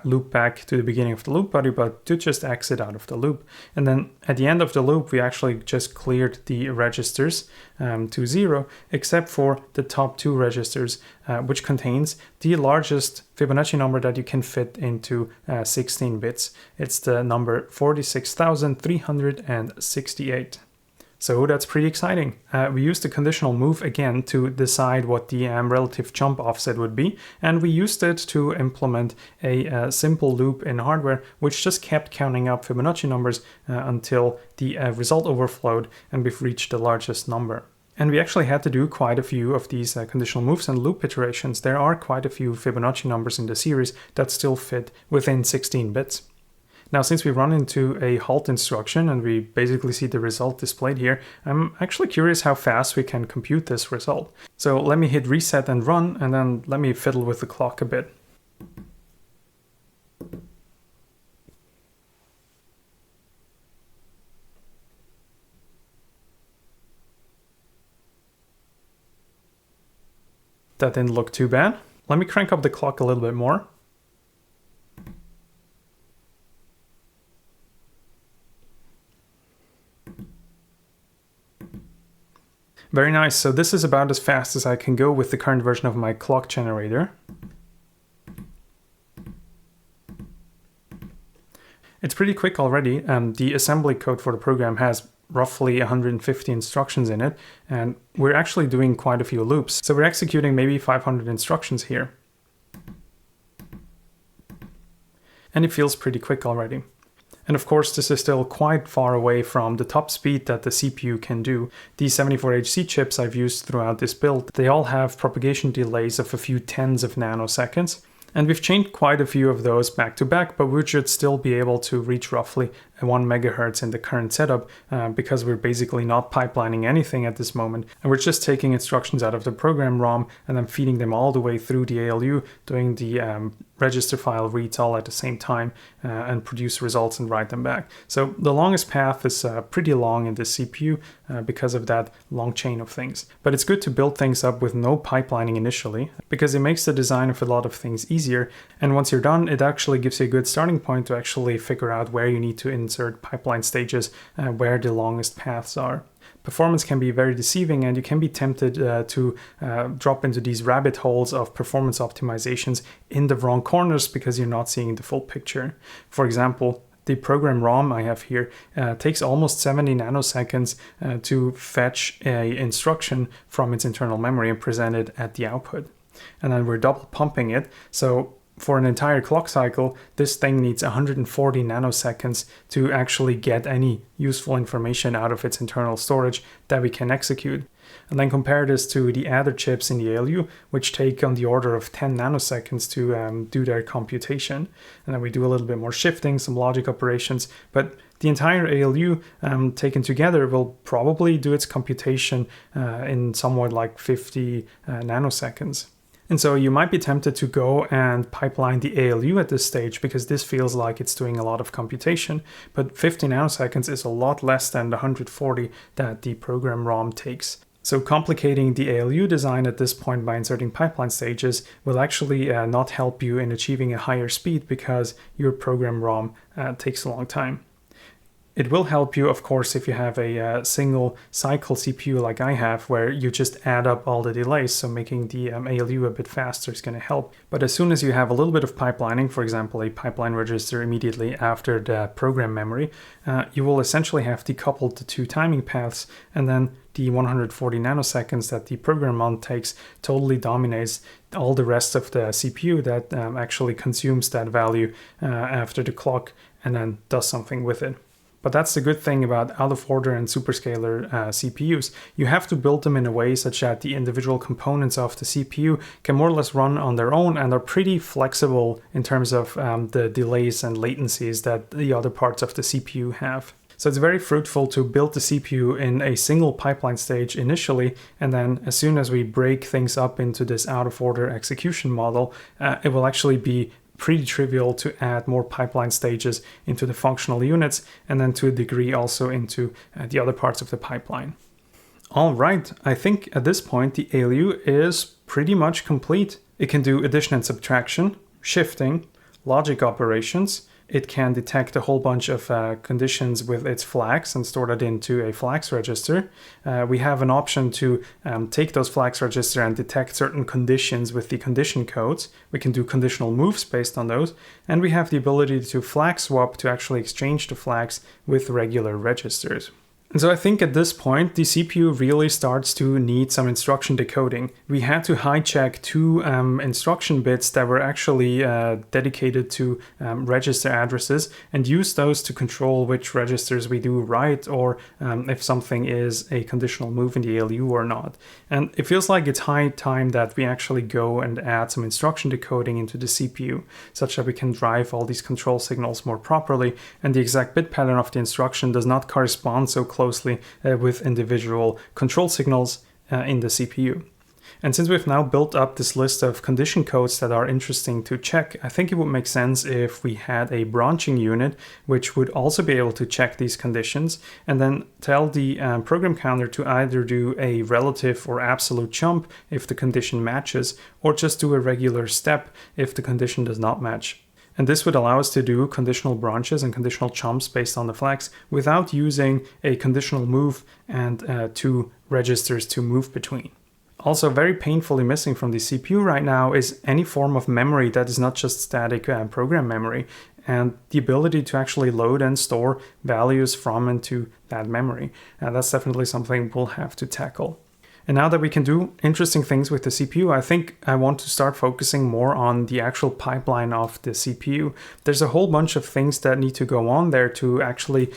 loop back to the beginning of the loop body, but to just exit out of the loop. And then at the end of the loop, we actually just cleared the registers to 0, except for the top 2 registers, which contains the largest Fibonacci number that you can fit into 16 bits. It's the number 46,368. So that's pretty exciting. We used the conditional move again to decide what the relative jump offset would be, and we used it to implement a simple loop in hardware which just kept counting up Fibonacci numbers until the result overflowed and we've reached the largest number. And we actually had to do quite a few of these conditional moves and loop iterations. There are quite a few Fibonacci numbers in the series that still fit within 16 bits. Now, since we run into a halt instruction and we basically see the result displayed here, I'm actually curious how fast we can compute this result. So let me hit reset and run, and then let me fiddle with the clock a bit. That didn't look too bad. Let me crank up the clock a little bit more. Very nice. So this is about as fast as I can go with the current version of my clock generator. It's pretty quick already. The assembly code for the program has roughly 150 instructions in it, and we're actually doing quite a few loops. So we're executing maybe 500 instructions here. And it feels pretty quick already. And of course, this is still quite far away from the top speed that the CPU can do. These 74HC chips I've used throughout this build, they all have propagation delays of a few tens of nanoseconds. And we've changed quite a few of those back to back, but we should still be able to reach roughly 1 megahertz in the current setup because we're basically not pipelining anything at this moment. And we're just taking instructions out of the program ROM and then feeding them all the way through the ALU, doing the register file reads all at the same time and produce results and write them back. So the longest path is pretty long in the CPU because of that long chain of things. But it's good to build things up with no pipelining initially because it makes the design of a lot of things easier. And once you're done, it actually gives you a good starting point to actually figure out where you need to insert pipeline stages, where the longest paths are. Performance can be very deceiving, and you can be tempted to drop into these rabbit holes of performance optimizations in the wrong corners because you're not seeing the full picture. For example, the program ROM I have here takes almost 70 nanoseconds to fetch an instruction from its internal memory and present it at the output. And then we're double pumping it. So for an entire clock cycle, this thing needs 140 nanoseconds to actually get any useful information out of its internal storage that we can execute. And then compare this to the other chips in the ALU, which take on the order of 10 nanoseconds to do their computation. And then we do a little bit more shifting, some logic operations, but the entire ALU taken together will probably do its computation in somewhat like 50 nanoseconds. And so you might be tempted to go and pipeline the ALU at this stage because this feels like it's doing a lot of computation, but 50 nanoseconds is a lot less than the 140 that the program ROM takes. So complicating the ALU design at this point by inserting pipeline stages will actually not help you in achieving a higher speed because your program ROM takes a long time. It will help you, of course, if you have a single cycle CPU like I have, where you just add up all the delays, so making the ALU a bit faster is going to help. But as soon as you have a little bit of pipelining, for example, a pipeline register immediately after the program memory, you will essentially have decoupled the two timing paths, and then the 140 nanoseconds that the program ROM takes totally dominates all the rest of the CPU that actually consumes that value after the clock and then does something with it. But that's the good thing about out-of-order and superscalar CPUs. You have to build them in a way such that the individual components of the CPU can more or less run on their own and are pretty flexible in terms of the delays and latencies that the other parts of the CPU have. So it's very fruitful to build the CPU in a single pipeline stage initially, and then as soon as we break things up into this out-of-order execution model, it will actually be pretty trivial to add more pipeline stages into the functional units, and then to a degree also into the other parts of the pipeline. All right, I think at this point the ALU is pretty much complete. It can do addition and subtraction, shifting, logic operations. It can detect a whole bunch of conditions with its flags and store that into a flags register. We have an option to take those flags register and detect certain conditions with the condition codes. We can do conditional moves based on those. And we have the ability to flag swap to actually exchange the flags with regular registers. And so I think at this point, the CPU really starts to need some instruction decoding. We had to hijack two instruction bits that were actually dedicated to register addresses and use those to control which registers we do right, or if something is a conditional move in the ALU or not. And it feels like it's high time that we actually go and add some instruction decoding into the CPU, such that we can drive all these control signals more properly, and the exact bit pattern of the instruction does not correspond so closely with individual control signals in the CPU. And since we've now built up this list of condition codes that are interesting to check, I think it would make sense if we had a branching unit which would also be able to check these conditions and then tell the program counter to either do a relative or absolute jump if the condition matches, or just do a regular step if the condition does not match. And this would allow us to do conditional branches and conditional jumps based on the flags without using a conditional move and two registers to move between. Also, very painfully missing from the CPU right now is any form of memory that is not just static program memory, and the ability to actually load and store values from and to that memory. That's definitely something we'll have to tackle. And now that we can do interesting things with the CPU, I think I want to start focusing more on the actual pipeline of the CPU. There's a whole bunch of things that need to go on there to actually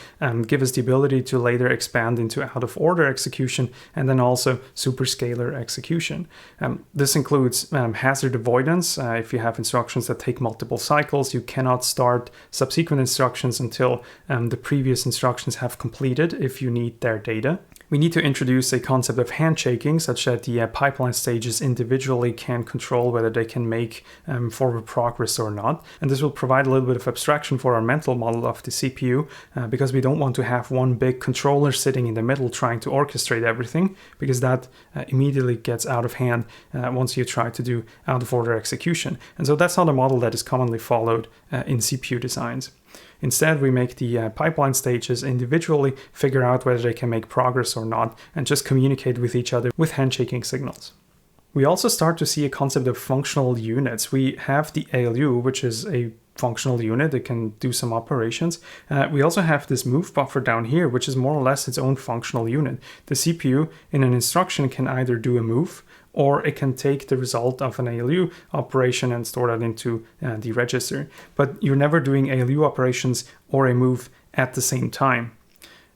give us the ability to later expand into out-of-order execution and then also superscalar execution. This includes hazard avoidance. If you have instructions that take multiple cycles, you cannot start subsequent instructions until the previous instructions have completed if you need their data. We need to introduce a concept of handshaking such that the pipeline stages individually can control whether they can make forward progress or not. And this will provide a little bit of abstraction for our mental model of the CPU because we don't want to have one big controller sitting in the middle trying to orchestrate everything, because that immediately gets out of hand once you try to do out-of-order execution. And so that's not a model that is commonly followed in CPU designs. Instead, we make the pipeline stages individually figure out whether they can make progress or not and just communicate with each other with handshaking signals. We also start to see a concept of functional units. We have the ALU, which is a functional unit that can do some operations. We also have this move buffer down here, which is more or less its own functional unit. The CPU in an instruction can either do a move, or it can take the result of an ALU operation and store that into the register. But you're never doing ALU operations or a move at the same time.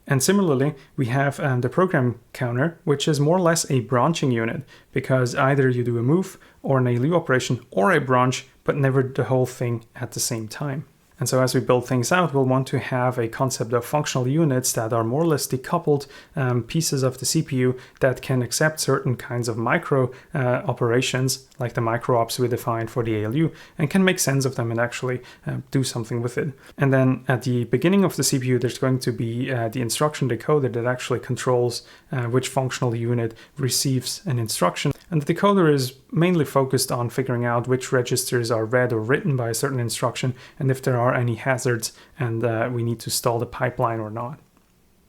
And similarly, we have the program counter, which is more or less a branching unit, because either you do a move or an ALU operation or a branch, but never the whole thing at the same time. And so as we build things out, we'll want to have a concept of functional units that are more or less decoupled pieces of the CPU that can accept certain kinds of micro operations, like the micro ops we defined for the ALU, and can make sense of them and actually do something with it. And then at the beginning of the CPU, there's going to be the instruction decoder that actually controls which functional unit receives an instruction. And the decoder is mainly focused on figuring out which registers are read or written by a certain instruction, and if there are any hazards and we need to stall the pipeline or not.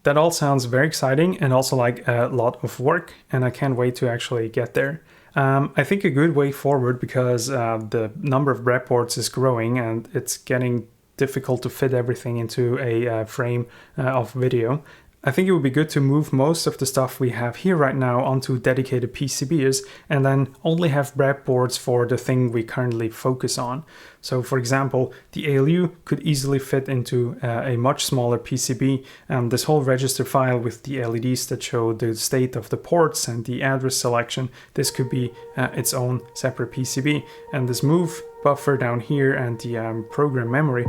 That all sounds very exciting and also like a lot of work, and I can't wait to actually get there. I think a good way forward, because the number of breadboards is growing and it's getting difficult to fit everything into a frame of video. I think it would be good to move most of the stuff we have here right now onto dedicated PCBs and then only have breadboards for the thing we currently focus on. So for example, the ALU could easily fit into a much smaller PCB. This whole register file with the LEDs that show the state of the ports and the address selection, this could be its own separate PCB. And this move buffer down here and the program memory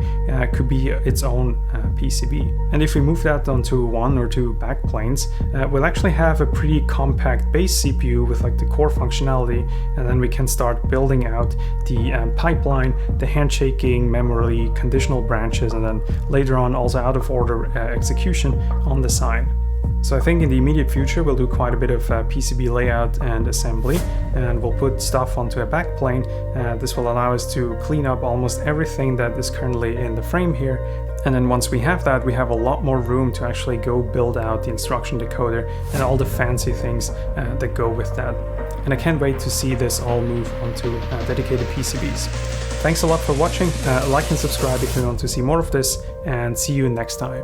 could be its own PCB. And if we move that onto one or two backplanes, we'll actually have a pretty compact base CPU with like the core functionality, and then we can start building out the pipeline, the handshaking, memory, conditional branches, and then later on also out of order execution on the side. So I think in the immediate future we'll do quite a bit of PCB layout and assembly, and we'll put stuff onto a backplane. This will allow us to clean up almost everything that is currently in the frame here. And then once we have that, we have a lot more room to actually go build out the instruction decoder and all the fancy things that go with that. And I can't wait to see this all move onto dedicated PCBs. Thanks a lot for watching. Like and subscribe if you want to see more of this, and see you next time.